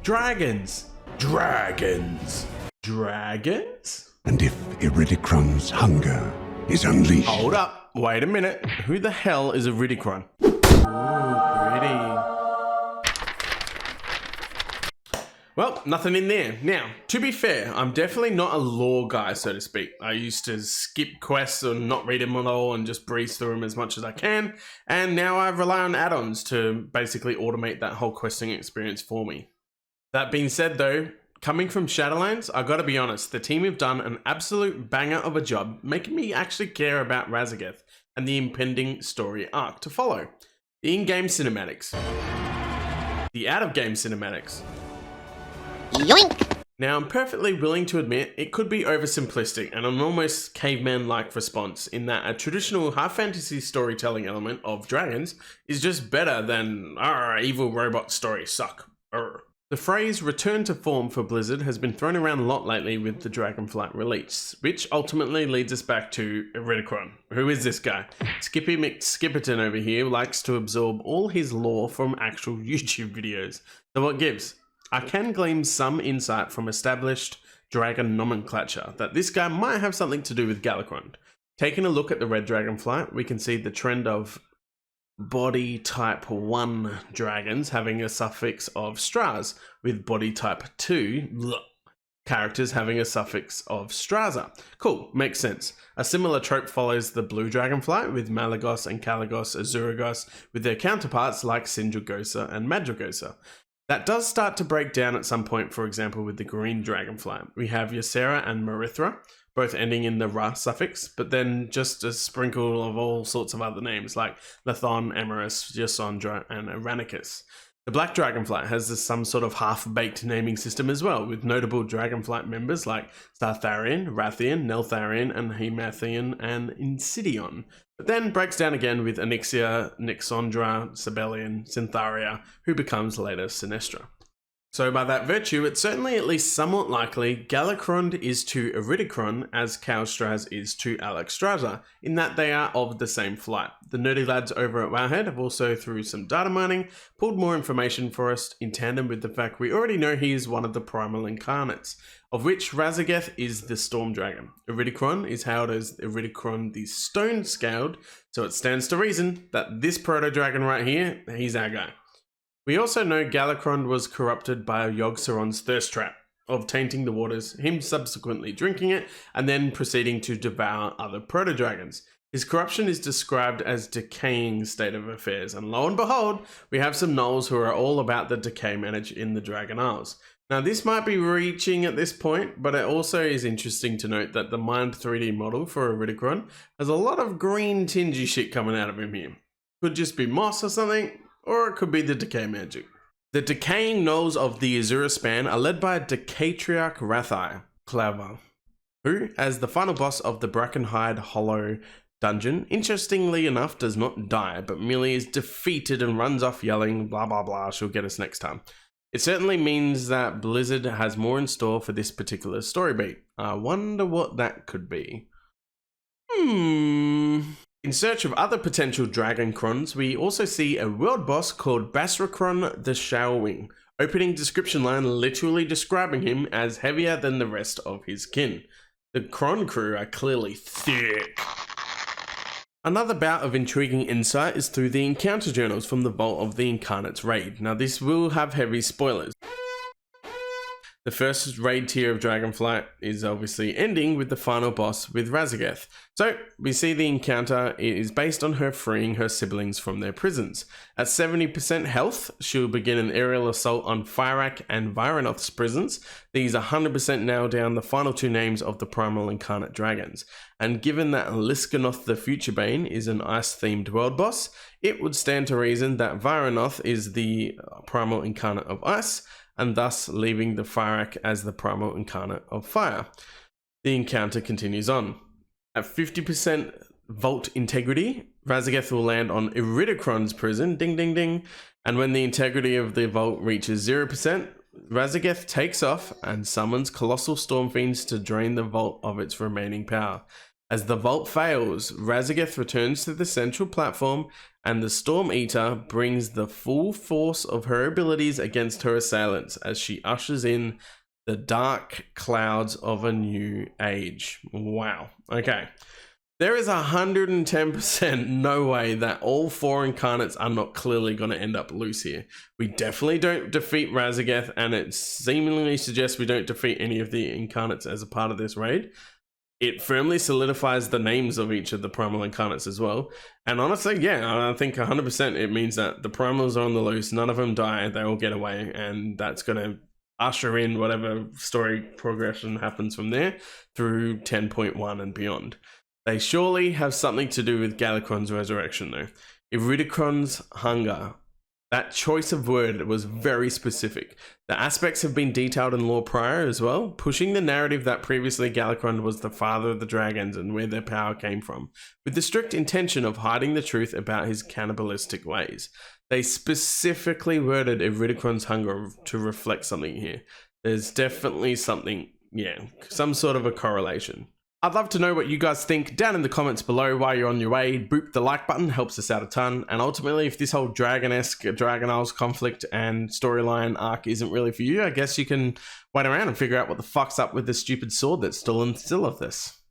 Dragons. Dragons. Dragons? And if IRIDIKRON's hunger is unleashed... Hold up. Wait a minute. Who the hell is IRIDIKRON? Ooh, pretty. Well, nothing in there. Now, to be fair, I'm definitely not a lore guy, so to speak. I used to skip quests and not read them at all and just breeze through them as much as I can. And now I rely on add-ons to basically automate that whole questing experience for me. That being said though, coming from Shadowlands, I gotta be honest, the team have done an absolute banger of a job making me actually care about Raszageth and the impending story arc to follow. The in-game cinematics. The out-of-game cinematics. Yoink! Now, I'm perfectly willing to admit it could be oversimplistic and an almost caveman-like response in that a traditional high-fantasy storytelling element of dragons is just better than evil robot stories suck. The phrase return to form for Blizzard has been thrown around a lot lately with the Dragonflight release, which ultimately leads us back to IRIDIKRON. Who is this guy? Skippy McSkipperton over here likes to absorb all his lore from actual YouTube videos. So what gives? I can glean some insight from established dragon nomenclature that this guy might have something to do with Galakrond. Taking a look at the red dragonflight, we can see the trend of body type 1 dragons having a suffix of stras, with body type 2 characters having a suffix of straza. Cool, makes sense. A similar trope follows the blue dragonflight, with Malagos and Kalagos Azuragos with their counterparts like Sindragosa and Madragosa. That does start to break down at some point, for example, with the green dragonfly. We have Ysera and Marithra, both ending in the Ra suffix, but then just a sprinkle of all sorts of other names like Lathon, Emerus, Ysondra, and Aranicus. The black dragonfly has some sort of half-baked naming system as well, with notable dragonflight members like Startharion, Rathian, Neltharion, and Hemathion, and Insidion. But then breaks down again with Onyxia, Nyxondra, Sibelian, Cyntharia, who becomes later Sinestra. So by that virtue, it's certainly at least somewhat likely Galakrond is to IRIDIKRON as Kalstraz is to Alexstrasza, in that they are of the same flight. The nerdy lads over at Wowhead have also, through some data mining, pulled more information for us in tandem with the fact we already know he is one of the primal incarnates, of which Raszageth is the Storm Dragon. IRIDIKRON is hailed as IRIDIKRON the Stone Scaled, so it stands to reason that this proto-dragon right here, he's our guy. We also know Galakrond was corrupted by Yogg-Saron's thirst trap of tainting the waters, him subsequently drinking it, and then proceeding to devour other proto-dragons. His corruption is described as decaying state of affairs, and lo and behold, we have some gnolls who are all about the decay manage in the Dragon Isles. Now this might be reaching at this point, but it also is interesting to note that the Mind 3D model for IRIDIKRON has a lot of green tingy shit coming out of him here. Could just be moss or something, or it could be the decay magic. The decaying gnolls of the Azura span are led by Decatriarch Rathai, Clava, who, as the final boss of the Brackenhide Hollow dungeon, interestingly enough does not die, but merely is defeated and runs off yelling, blah blah blah, she'll get us next time. It certainly means that Blizzard has more in store for this particular story beat. I wonder what that could be. In search of other potential Dragonkrons, we also see a world boss called Basrakron the Showerwing. Opening description line literally describing him as heavier than the rest of his kin. The Kron crew are clearly thick. Another bout of intriguing insight is through the encounter journals from the Vault of the Incarnates raid. Now this will have heavy spoilers. The first raid tier of Dragonflight is obviously ending with the final boss with Raszageth. So we see the encounter is based on her freeing her siblings from their prisons. At 70% health, she'll begin an aerial assault on Fyrak and Vyranoth's prisons. These 100% nail down the final two names of the primal incarnate dragons. And given that Liskanoth the Futurebane is an ice-themed world boss, it would stand to reason that Vyranoth is the primal incarnate of ice, and thus leaving the Fyrak as the primal incarnate of fire. The encounter continues on. At 50% vault integrity, Raszageth will land on IRIDIKRON's prison, ding ding ding, and when the integrity of the vault reaches 0%, Raszageth takes off and summons colossal storm fiends to drain the vault of its remaining power. As the vault fails, Raszageth returns to the central platform, and the Storm Eater brings the full force of her abilities against her assailants as she ushers in the dark clouds of a new age. Wow. Okay. There is 110% no way that all 4 incarnates are not clearly going to end up loose here. We definitely don't defeat Raszageth, and it seemingly suggests we don't defeat any of the incarnates as a part of this raid. It firmly solidifies the names of each of the primal incarnates as well. And honestly, yeah, I think 100% it means that the primals are on the loose, none of them die, they all get away, and that's going to usher in whatever story progression happens from there through 10.1 and beyond. They surely have something to do with IRIDIKRON's resurrection though. IRIDIKRON's hunger. That choice of word was very specific. The aspects have been detailed in lore prior as well, pushing the narrative that previously IRIDIKRON was the father of the dragons and where their power came from, with the strict intention of hiding the truth about his cannibalistic ways. They specifically worded IRIDIKRON's hunger to reflect something here. There's definitely something, yeah, some sort of a correlation. I'd love to know what you guys think down in the comments below while you're on your way. Boop the like button, helps us out a ton. And ultimately, if this whole Dragon-esque Dragon Isles conflict and storyline arc isn't really for you, I guess you can wait around and figure out what the fuck's up with the stupid sword that's still in the still of this.